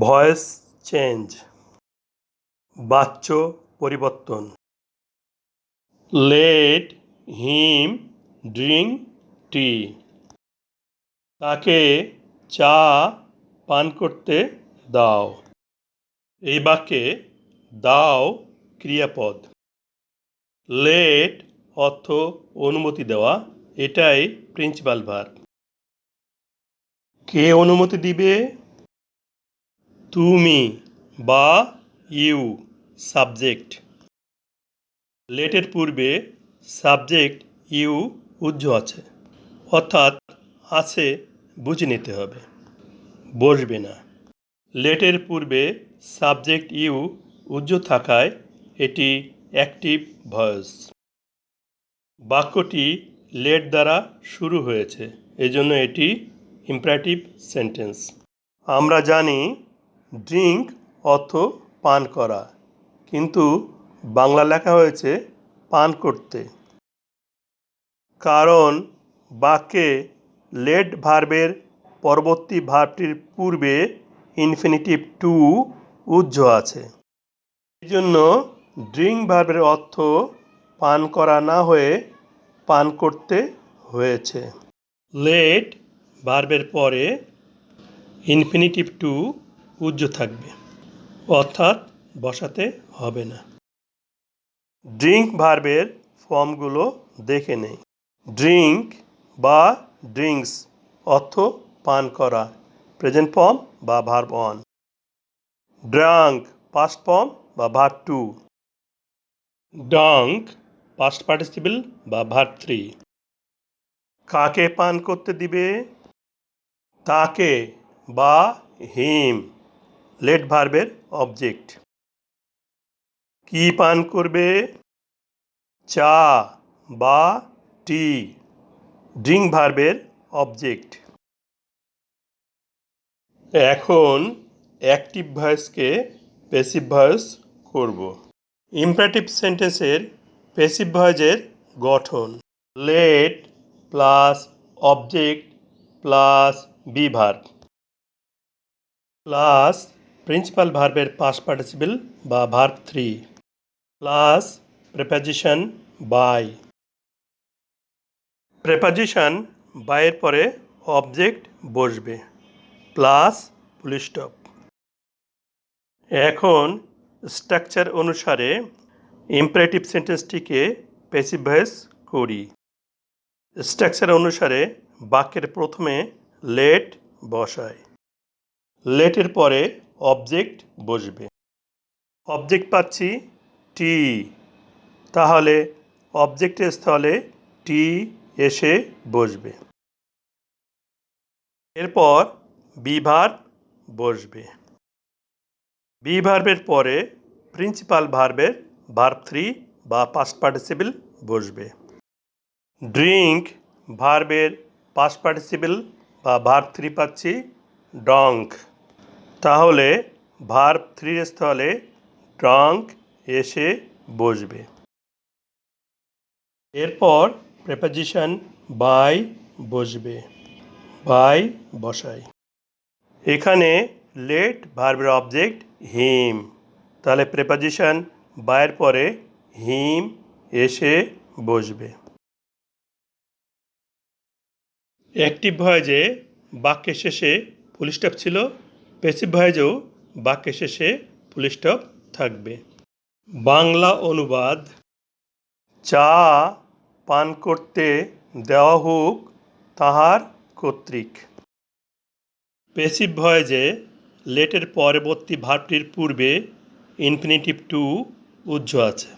Voice change, বাচ্য পরিবর্তন। Let him drink tea, তাকে চা পান করতে দাও। এই বাক্যে দাও ক্রিয়াপদ। লেট অর্থ অনুমতি দেওয়া, এটাই প্রিন্সিপাল ভার্ব। কে অনুমতি দিবে? তুমি বা ইউ সাবজেক্ট। লেটের পূর্বে সাবজেক্ট ইউ উজ্জ আছে, অর্থাৎ আছে বুঝে নিতে হবে, বসবে না। লেটের পূর্বে সাবজেক্ট ইউ উজ্জ থাকায় এটি অ্যাক্টিভ ভয়েস। বাক্যটি লেট দ্বারা শুরু হয়েছে, এজন্য এটি ইম্পারেটিভ সেন্টেন্স। আমরা জানি ড্রিঙ্ক অর্থ পান করা, কিন্তু বাংলা লেখা হয়েছে পান করতে, কারণ বাক্যে লেট ভার্বের পরবর্তী ভার্বটির পূর্বে ইনফিনিটিভ টু উজ্জ আছে। এই জন্য ড্রিঙ্ক ভার্বের অর্থ পান করা না হয়ে পান করতে হয়েছে। লেট ভার্বের পরে ইনফিনিটিভ টু উজ্জ থাকবে, অর্থাৎ বসাতে হবে না। ড্রিঙ্ক ভার্বের ফর্মগুলো দেখে নেই। ড্রিঙ্ক বা ড্রিঙ্কস অর্থ পান করা, প্রেজেন্ট ফর্ম বা verb one. Drank past form বা verb two. Drunk past participle বা ভার্ব থ্রি। কাকে পান করতে দিবে? তাকে বা হিম, লেট ভার্বের অবজেক্ট। কি পান করবে? চা বা টি, ড্রিঙ্ক ভার্বের অবজেক্ট। এখন অ্যাক্টিভ ভয়েসকে প্যাসিভ ভয়েস করব। ইম্পারেটিভ সেন্টেন্সের প্যাসিভ ভয়েসের গঠন let plus object plus be verb plus principal ভার্বের পাস্ট পার্টিসিপল বা verb three plus preposition by. Preposition বাইয়ের পরে অবজেক্ট বসবে প্লাস ফুল স্টপ। এখন স্ট্রাকচার অনুসারে ইম্পারেটিভ সেন্টেন্সটিকে প্যাসিভ ভয়েস করি। স্ট্রাকচার অনুসারে বাক্যের প্রথমে লেট বসায়, লেটের পরে অবজেক্ট বসবে। অবজেক্ট পাচ্ছি টি, তাহলে অবজেক্টের স্থলে টি এসে বসবে। এরপর বি ভার্ব বসবে। বি ভার্বের পরে প্রিন্সিপাল ভার্বের ভার্ব থ্রি বা পাস্ট পার্টিসিপল বসবে। ড্রিঙ্ক ভার্বের পাস্ট পার্টিসিপল বা ভার্ব থ্রি পাচ্ছি ড্রঙ্ক, তাহলে ভার্ব থ্রির স্থলে ড্রঙ্ক এসে বসবে। এরপর প্রেপোজিশন বাই বসবে, বাই বসাই। এখানে লেট ভার্বের অবজেক্ট হিম, তাহলে প্রেপোজিশন বাইয়ের পরে হিম এসে বসবে। অ্যাক্টিভ ভয়েসে বাক্যের শেষে ফুল স্টপ ছিল, প্যাসিভ ভয়েসেও বাক্যের শেষে ফুল স্টপ থাকবে। বাংলা অনুবাদ চা পান করতে দেওয়া হোক তাহার কর্তৃক। প্যাসিভ ভয়েসে লেটের পরবর্তী ভার্বটির পূর্বে ইনফিনিটিভ টু উজ্জ আছে।